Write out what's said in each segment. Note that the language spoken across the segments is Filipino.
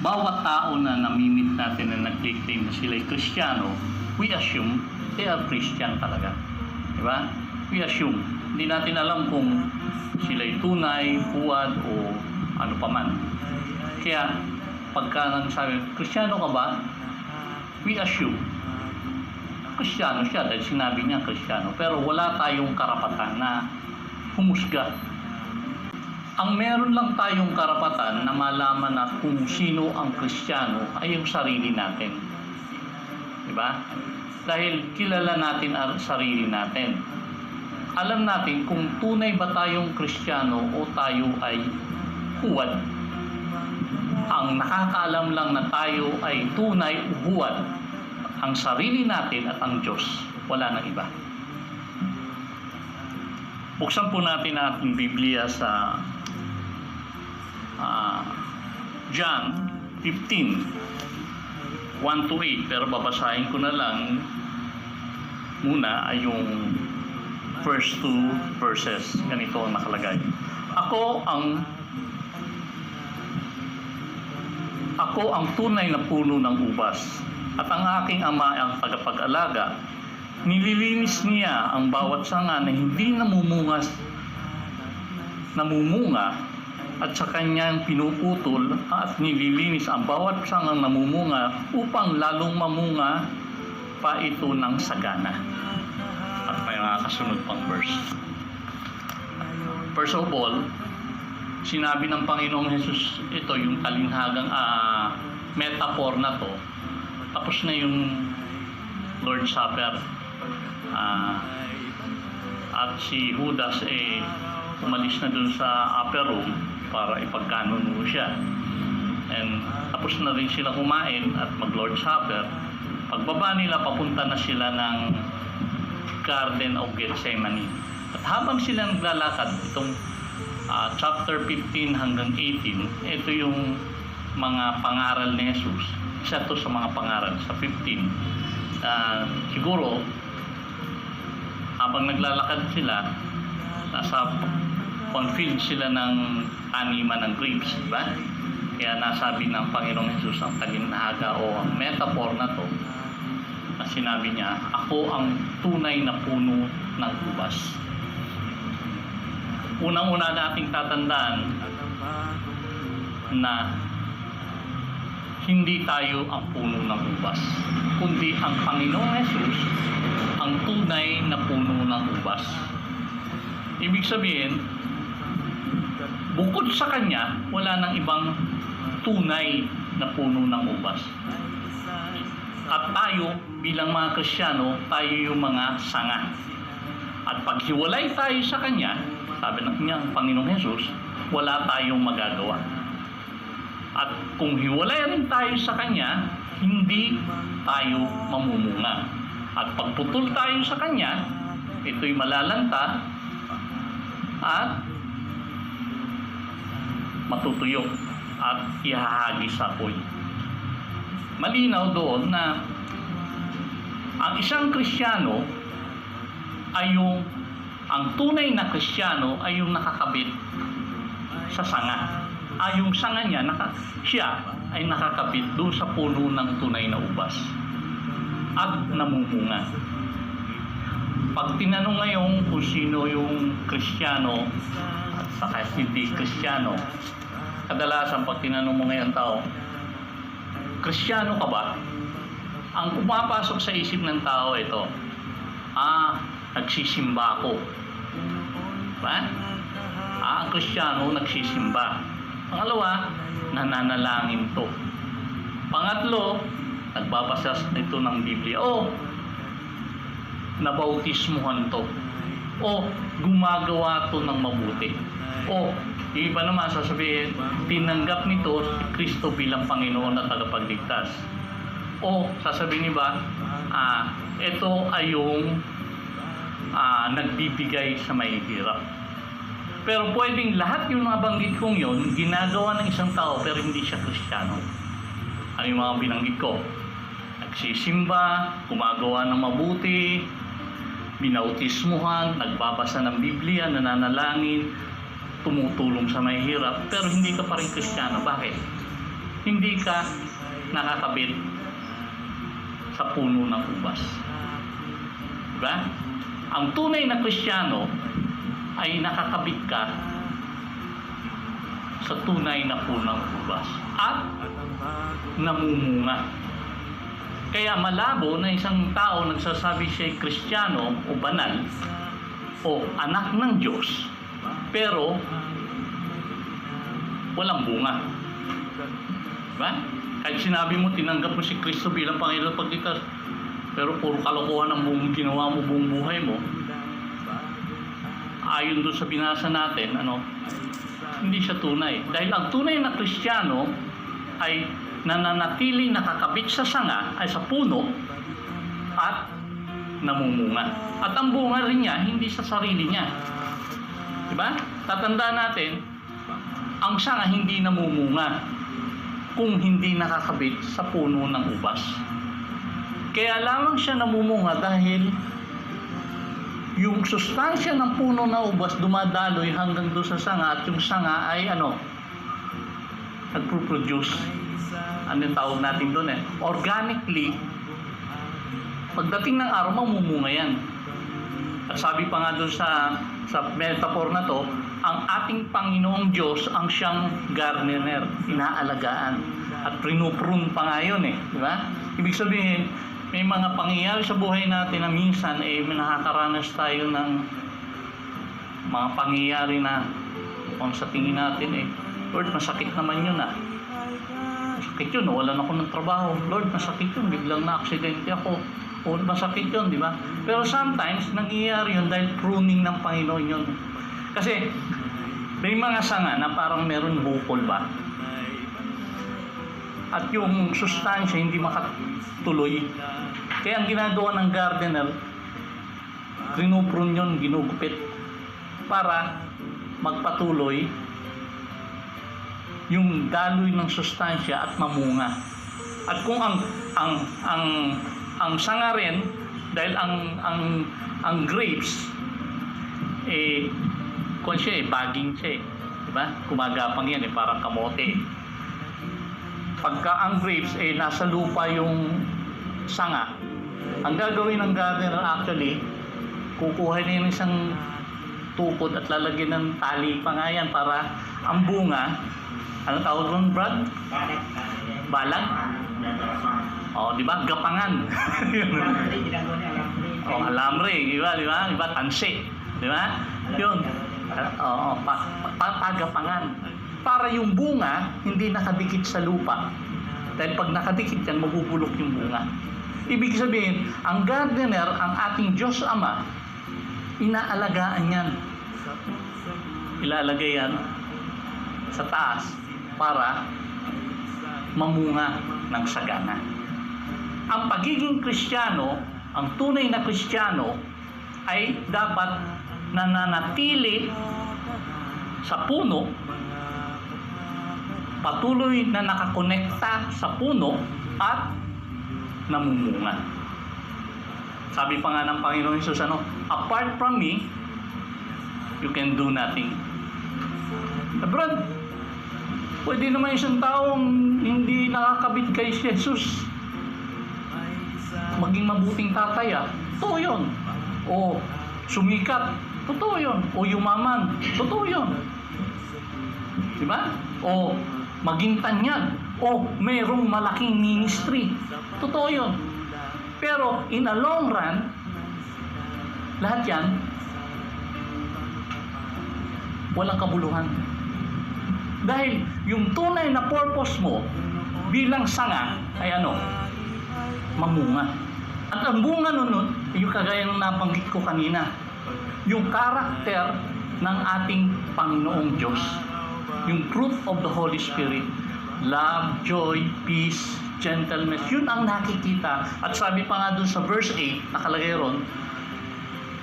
bawat tao na namimit natin na nag-claim na sila ay Kristiyano, we assume they are Christian talaga. Diba? We assume. Hindi natin alam kung sila ay tunay, huwad, o ano pa man. Kaya, pagka nagsabi, Kristiyano ka ba? We assume. Kristiyano siya dahil sinabi niya Kristiyano. Pero wala tayong karapatan na humusga. Ang meron lang tayong karapatan na malaman na kung sino ang Kristiyano ay yung sarili natin. Diba? Dahil kilala natin ang sarili natin. Alam natin kung tunay ba tayong Kristiyano o tayo ay huwad. Ang nakakaalam lang na tayo ay tunay o huwad, ang sarili natin at ang Diyos. Wala nang iba. Buksan po natin ang ating Biblia sa John 15, 1-8. Pero babasahin ko na lang muna ay yung first 2 verses. Ganito ang nakalagay. Ako ang tunay na puno ng ubas, at ang aking ama ang tagapag-alaga. Nililinis niya ang bawat sanga na hindi namumunga at sa kanyang pinuputol, at nililinis ang bawat sangang namumunga upang lalong mamunga pa ito ng sagana. At may mga kasunod pang verse. First of all, sinabi ng Panginoong Jesus, ito yung talinghagang metaphor na to. Tapos na yung Lord's Supper. At si Judas umalis na dun sa upper room para ipagkanuno siya. And tapos na rin sila kumain at mag-Lord's Supper. Pagbaba nila, papunta na sila ng Garden of Gethsemane. At habang sila naglalakad, itong chapter 15 hanggang 18, ito yung mga pangaral ni Jesus. Isa to sa mga pangaral sa 15. Siguro, habang naglalakad sila, nasa confilled sila ng taniman ng grapes, diba? Kaya nasabi ng Panginoong Jesus ang talinhaga o ang metaphor na to, na sinabi niya, ako ang tunay na puno ng ubas. Unang-una nating tatandaan na hindi tayo ang puno ng ubas, kundi ang Panginoong Jesus ang tunay na puno ng ubas. Ibig sabihin, bukod sa Kanya, wala nang ibang tunay na puno ng ubas. At tayo, bilang mga Kristiyano, tayo yung mga sanga. At pag hiwalay tayo sa Kanya, sabi ng Panginoong Jesus, wala tayong magagawa. At kung hiwalay rin tayo sa Kanya, hindi tayo mamumunga. At pagputol tayo sa Kanya, ito'y malalanta at matutuyo at ihahagi sa apoy. Malinaw doon na ang isang Kristiyano ay ang tunay na Kristiyano ay yung nakakabit sa sanga. Yung sanga niya, siya ay nakakabit doon sa puno ng tunay na ubas at namumunga. Pag tinanong ngayon kung sino yung Kristiyano at saka hindi Kristiyano, kadalasan pag tinanong mo ngayon tao, Kristiyano ka ba? Ang pumapasok sa isip ng tao ito, nagsisimba ako. Diba? Ang Kristiyano nagsisimba. Pangalawa, nananalangin to. Pangatlo, nagbabasa ito ng Biblia. Nabautismuhan to. Gumagawa to ng mabuti. Yung iba naman sasabihin, tinanggap nito si Kristo bilang Panginoon at tagapagligtas. Sasabihin niba, ito ay yung nagbibigay sa mahihirap. Pero pwedeng lahat yung nabanggit kong yun, ginagawa ng isang tao pero hindi siya Kristiyano. Ano yung mga binanggit ko? Nagsisimba, gumagawa ng mabuti, binautismuhan, nagbabasa ng Biblia, nananalangin, tumutulong sa mahihirap, pero hindi ka pa rin Kristiyano. Bakit? hindi ka nakakabit sa puno ng ubas. Diba? Ang tunay na Kristiyano ay nakakabit ka sa tunay na punong ubas at namumunga. Kaya malabo na isang tao nagsasabi siya'y Kristiyano o banal o anak ng Diyos, pero walang bunga. Diba? Kahit sinabi mo, tinanggap mo si Kristo bilang Panginoon pagligtas, pero puro kalokohan ang buong ginawa mo, buong buhay mo. Ayon doon sa binasa natin, hindi siya tunay. Dahil ang tunay na Kristiyano ay nananatiling nakakabit sa sanga, ay sa puno, at namumunga. At ang bunga rin niya, hindi sa sarili niya. Diba? Tatandaan natin, ang sanga hindi namumunga kung hindi nakakabit sa puno ng ubas. Kaya lamang siya namumunga dahil yung sustansya ng puno ng ubas dumadaloy hanggang doon sa sanga, at yung sanga ay nagpo-produce, yung tawag natin doon organically. Pagdating ng araw, mamumunga yan. At sabi pa nga doon sa metaphor na to, ang ating Panginoong Diyos ang siyang gardener, inaalagaan. At pinuprune pa nga yun di ba? Ibig sabihin, may mga pangyayari sa buhay natin na minsan nakakaranas tayo ng mga pangyayari na kung sa tingin natin Lord, masakit naman yun masakit yun, nawalan ako ng trabaho. Lord, masakit yun, biglang na-aksidente ako. O masakit yun, di ba? Pero sometimes, nangyayari yun dahil pruning ng Panginoon yun. Kasi, may mga sanga na parang meron bukol ba? At yung sustansya hindi makatuloy. Kaya ang ginagawa ng gardener, pinuprune yun, ginugupit para magpatuloy yung daloy ng sustansya at mamunga. At kung ang sanga rin, dahil ang grapes kung siya baging siya diba? Kumagapang yan parang kamote. Pagka ang grapes nasa lupa yung sanga, ang gagawin ng gardener actually, kukuha niya ng isang tukod at lalagyan ng tali pa nga yan para ang bunga, ano tawag doon, Brad? Balag? Di ba? Gapangan. Alambre, di ba? Di ba? Tansi. Di ba? Yun. Pagapangan. Para yung bunga hindi nakadikit sa lupa. Dahil pag nakadikit yan, mabubulok yung bunga. Ibig sabihin, ang gardener, ang ating Diyos Ama, inaalagaan yan. Ilalagay yan sa taas para mamunga ng sagana. Ang pagiging Kristiyano, ang tunay na Kristiyano, ay dapat nananatili sa puno, patuloy na nakakonekta sa puno at namumunga. Sabi pa nga ng Panginoon Jesus, apart from me, you can do nothing. Brad, pwede naman isang taong hindi nakakabit kay Jesus maging mabuting tatay totoo yun. O sumikat, totoo yun. O yumaman, totoo yun. Diba? O maging tanyag, o mayroong malaking ministry, totoo yun. Pero in a long run, lahat yan walang kabuluhan. Dahil yung tunay na purpose mo bilang sanga ay mamunga. At ang bunga nun, yung kagaya ng nabanggit ko kanina, yung karakter ng ating Panginoong Diyos, yung fruit of the Holy Spirit, love, joy, peace, gentleness, yun ang nakikita. At sabi pa nga dun sa verse 8, nakalagay ron,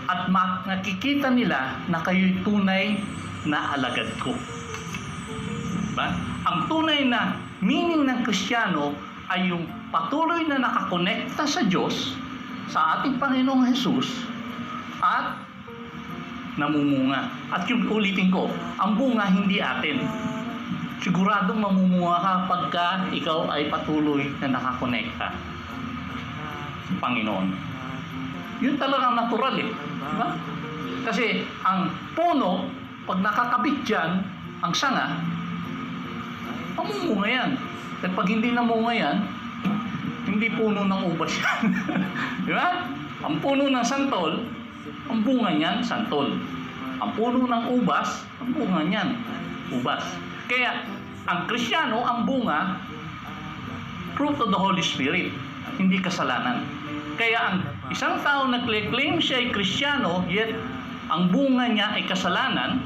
at nakikita nila na kayo'y tunay na alagad ko. Diba? Ang tunay na meaning ng Kristiyano ay yung patuloy na nakakonekta sa Diyos, sa ating Panginoong Jesus, at namumunga. At yung ulitin ko, ang bunga hindi atin. siguradong mamumunga ka pagka ikaw ay patuloy na nakakonekta sa Panginoon. Yun talagang natural eh. Diba? Kasi ang puno, pag nakakabit dyan, ang sanga, mamumunga yan. At pag hindi namunga yan, hindi puno ng ubas yan. Diba? Ang puno ng santol, ang bunga niyan, santol. Ang puno ng ubas, ang bunga niyan, ubas. Kaya, ang Kristiyano, ang bunga, fruit of the Holy Spirit, hindi kasalanan. Kaya ang isang tao nag-claim siya ay Kristiyano, yet ang bunga niya ay kasalanan,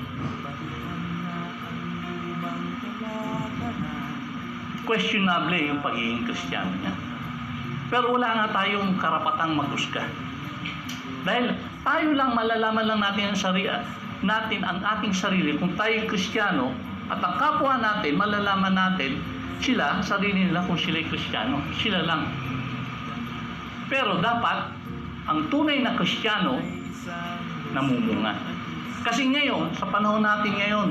questionable yung pagiging Kristiyano niya. Pero wala nga tayong karapatang maghusga. Dahil tayo lang malalaman lang natin ang ating sarili kung tayo Kristiyano, at ang kapwa natin, malalaman natin sila, sarili nila kung sila'y Kristiyano. Sila lang. Pero dapat, ang tunay na Kristiyano, namumunga. Kasi ngayon, sa panahon natin ngayon,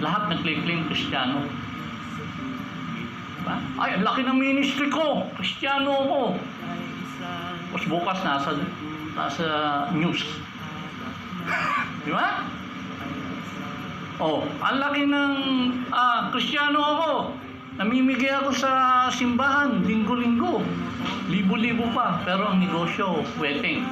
lahat nag-claim Kristiyano. Diba? Ay, ang laki ng ministry ko! Kristiyano ako! Tapos bukas nasa news. Di ba? Oh, ang laki ng Kristiyano ako. Namimigay ako sa simbahan, linggo-linggo. Libo-libo pa. Pero ang negosyo, wedding.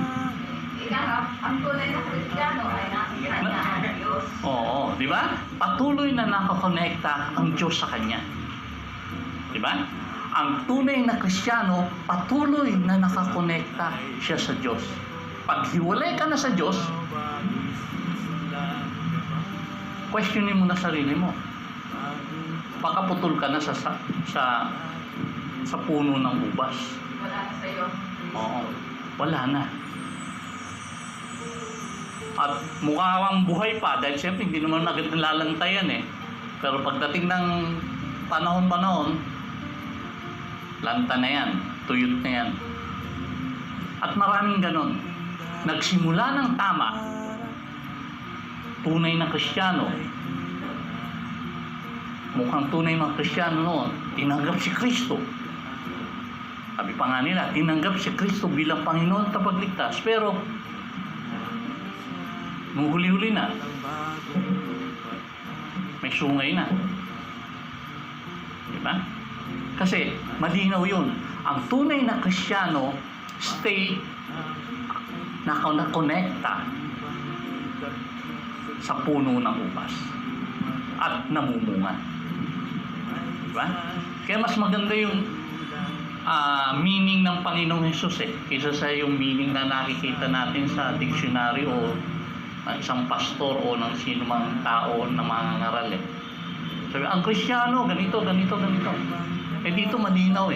Ang tunay na Kristiyano ay nakikita niya ang Diyos. Oo, di ba? Patuloy na nakakonekta ang Diyos sa Kanya. Di ba? Ang tunay na Kristiyano, patuloy na nakakonekta siya sa Diyos. Pag hiwalay ka na sa Diyos, questionin mo na sarili mo. Baka putol ka na sa puno ng ubas. Wala na sa iyo. Oo, wala na. At mukha kang buhay pa dahil siyempre hindi naman agad nalalantayan eh. Pero pagdating ng panahon-panahon, lanta na yan, tuyot na yan. At maraming ganon. Nagsimula ng tama, tunay na Kristiyano, mukhang tunay na Kristiyano noon, tinanggap si Kristo. Sabi pa nga nila, tinanggap si Kristo bilang Panginoon at tagapagligtas. Pero, nung huli-huli na, may sungay na. Diba? Kasi, malinaw yun. Ang tunay na Kristiyano, stay nakakonekta sa puno ng ubas at namumunga. Diba? Kaya mas maganda yung meaning ng Panginoong Hesus kaysa sa yung meaning na nakikita natin sa dictionary o ng isang pastor o ng sino mang tao na mangangaral Sabi, ang Kristiyano, ganito, ganito, ganito. Dito malinaw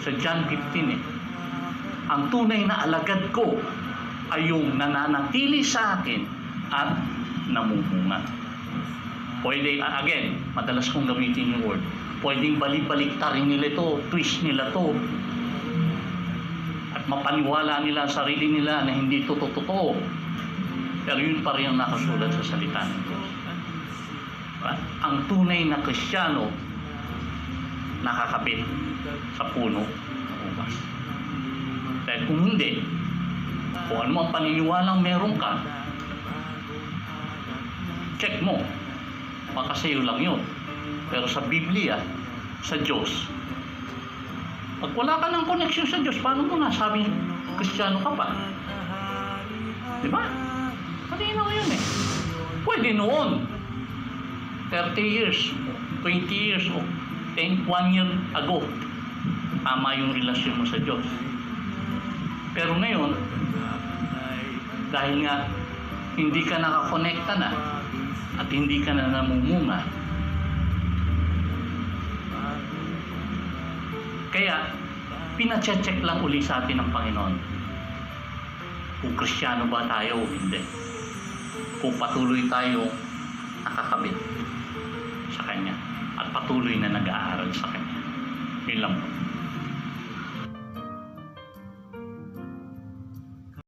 sa John 15 ang tunay na alagad ko ay yung nananatili sa akin at namumunga. Pwede, again, madalas kong gamitin yung word, pwedeng balik-baliktarin nila ito, twist nila to at mapaniwala nila ang sarili nila na hindi ito totoo. Pero yun pa rin ang nakasulat sa salita ng Diyos. Ang tunay na Kristiyano nakakabit sa puno ng ubas. Dahil kung hindi, kung ano ang paniniwalang meron ka, check mo. Baka sa'yo lang yun. Pero sa Biblia, sa Diyos, pag wala ka ng connection sa Diyos, paano mo nasabing Kristiyano ka pa? Diba? Malinaw yun Pwede noon, 30 years, 20 years, o 1 year ago, tama yung relasyon mo sa Diyos. Pero ngayon, dahil nga hindi ka nakakonekta na at hindi ka na namumunga, kaya pinacheck lang uli sa atin ng Panginoon kung Kristiyano ba tayo o hindi, kung patuloy tayo nakakabit sa Kanya at patuloy na nag-aaral sa Kanya. Yun lang po.